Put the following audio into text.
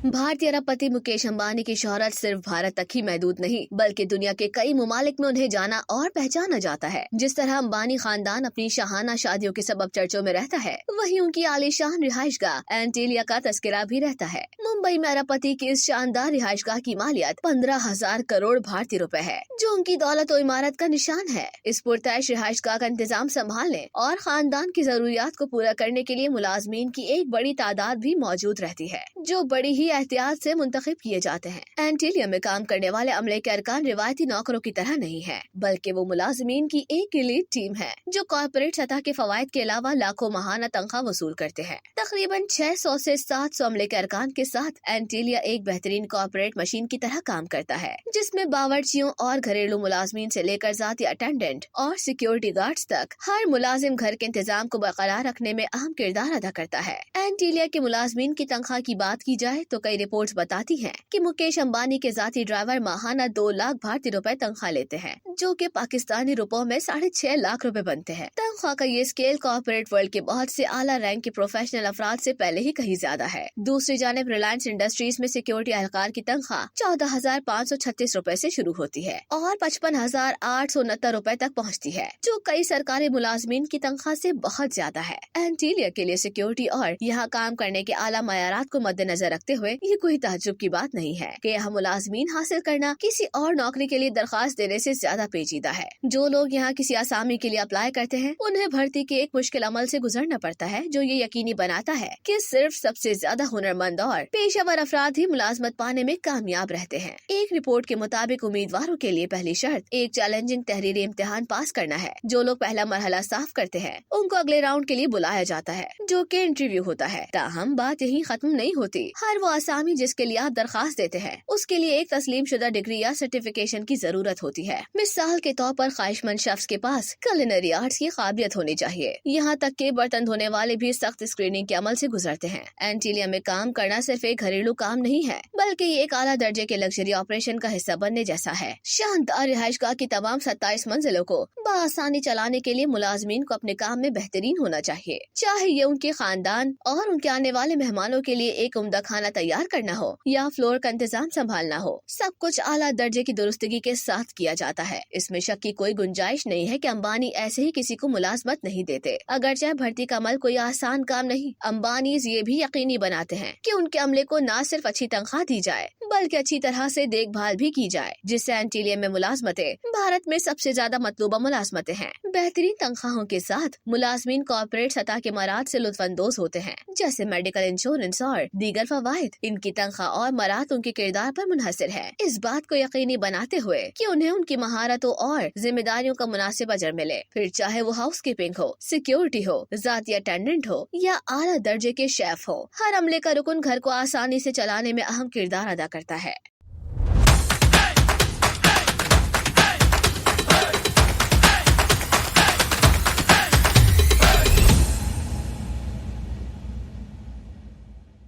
भारतीय अरबपति मुकेश अंबानी की शोहरत सिर्फ भारत तक ही महदूद नहीं बल्कि दुनिया के कई ममालिक में उन्हें जाना और पहचाना जाता है। जिस तरह अंबानी खानदान अपनी शाहाना शादियों के सबब चर्चों में रहता है, वहीं उनकी आलीशान रिहाइशगाह एंटीलिया का तस्करा भी रहता है। मुंबई में अरबपति की इस शानदार रिहाइशगाह की मालियत 15,000 करोड़ भारतीय रुपए है, जो उनकी दौलत और इमारत का निशान है। इस पुरतैश रिहाइशगाह का इंतजाम संभालने और खानदान की जरूरियात को पूरा करने के लिए मुलाजमीन की एक बड़ी तादाद भी मौजूद रहती है, जो बड़ी ही एहतियात से मुंतखब किए जाते हैं। एंटीलिया में काम करने वाले अमले के अरकान रिवायती नौकरों की तरह नहीं है, बल्कि वो मुलाजमीन की एक एलीट टीम है जो कॉर्पोरेट सतह के फवायद के अलावा लाखों माहाना तनख्वाह वसूल करते हैं। तकरीबन 600 से 700 अमले के अरकान के साथ एंटीलिया एक बेहतरीन कॉर्पोरेट मशीन की तरह काम करता है, जिसमें बावर्चियों और घरेलू मुलाजमीन से लेकर जाती अटेंडेंट और सिक्योरिटी गार्ड्स तक हर मुलाजिम घर के इंतजाम को बरकरार रखने में अहम किरदार अदा करता है। एंटीलिया के मुलाजमीन की तनख्वाह की बात की जाए तो कई रिपोर्ट्स बताती हैं कि मुकेश अंबानी के जाती ड्राइवर माहाना 2 लाख भारतीय रुपए तनख्वाह लेते हैं, जो कि पाकिस्तानी रुपयों में 6.5 लाख रुपए बनते हैं। तनख्वाह का ये स्केल कॉर्पोरेट वर्ल्ड के बहुत से आला रैंक के प्रोफेशनल अफराद से पहले ही कहीं ज्यादा है। दूसरी जानिब रिलायंस इंडस्ट्रीज में सिक्योरिटी एहलकार की तनख्वाह 14,536 रुपए से शुरू होती है और 55,869 रुपए तक पहुँचती है, जो कई सरकारी मुलाजमीन की तनख्वाह से बहुत ज्यादा है। एंटीलिया के लिए सिक्योरिटी और यहाँ काम करने के आला मयारात को मद्देनजर रखते हुए ये कोई ताज्जुब की बात नहीं है कि यहाँ मुलाजमीन हासिल करना किसी और नौकरी के लिए दरखास्त देने से ज्यादा पेचीदा है। जो लोग यहाँ किसी आसामी के लिए अप्लाई करते हैं, उन्हें भर्ती के एक मुश्किल अमल से गुजरना पड़ता है, जो ये यकीनी बनाता है कि सिर्फ सबसे ज्यादा हुनरमंद और पेशेवर अफराद ही मुलाजमत पाने में कामयाब रहते हैं। एक रिपोर्ट के मुताबिक उम्मीदवारों के लिए पहली शर्त एक चैलेंजिंग तहरीरी इम्तिहान पास करना है। जो लोग पहला मरहला साफ करते हैं, उनको अगले राउंड के लिए बुलाया जाता है, जो कि इंटरव्यू होता है। ताहम बात यही खत्म नहीं होती। हर वो आसामी जिसके लिए आप दरखास्त देते हैं, उसके लिए एक तस्लीम शुदा डिग्री या सर्टिफिकेशन की जरूरत होती है। मिसाल के तौर पर ख्वाहिशमंद शख्स के पास कुलिनरी आर्ट्स की काबिलियत होनी चाहिए। यहाँ तक के बर्तन धोने वाले भी सख्त स्क्रीनिंग के अमल से गुजरते हैं। एंटीलिया में काम करना सिर्फ एक घरेलू काम नहीं है, बल्कि ये एक आला दर्जे के लग्जरी ऑपरेशन का हिस्सा बनने जैसा है। शानदार रिहाइशगाह की तमाम 27 मंजिलों को बआसानी चलाने के लिए मुलाजमीन को अपने काम में बेहतरीन होना चाहिए, चाहे ये उनके खानदान और उनके आने वाले मेहमानों के लिए एक उम्दा खाना तैयार करना हो या फ्लोर का इंतजाम संभालना हो। सब कुछ आला दर्जे की दुरुस्तगी के साथ किया जाता है। इसमें शक की कोई गुंजाइश नहीं है कि अंबानी ऐसे ही किसी को मुलाजमत नहीं देते। अगरचे भर्ती का अमल कोई आसान काम नहीं, अंबानी ये भी यकीनी बनाते हैं कि उनके अमले को न सिर्फ अच्छी तनख्वाह दी जाए, बल्कि अच्छी तरह से देखभाल भी की जाए, जिससे एंटीलिया में मुलाजमतें भारत में सबसे ज्यादा मतलूबा मुलाजमतें हैं। बेहतरीन तनख्वाहों के साथ मुलाजमीन कॉर्पोरेट सतह के मराद से लुत्फानंदोज होते हैं, जैसे मेडिकल इंश्योरेंस और दीगर फवाइद। इनकी तनख्वाह और मराद उनके किरदार पर मुनहसर है। इस बात को यकीनी बनाते हुए कि उन्हें उनकी महारतों और जिम्मेदारियों का मुनासिब अजर मिले, फिर चाहे वो हाउस कीपिंग हो, सिक्योरिटी हो, जाती अटेंडेंट हो या आला दर्जे के शेफ हो। हर अमले का रुकन घर को आसानी से चलाने में अहम किरदार अदा करता है।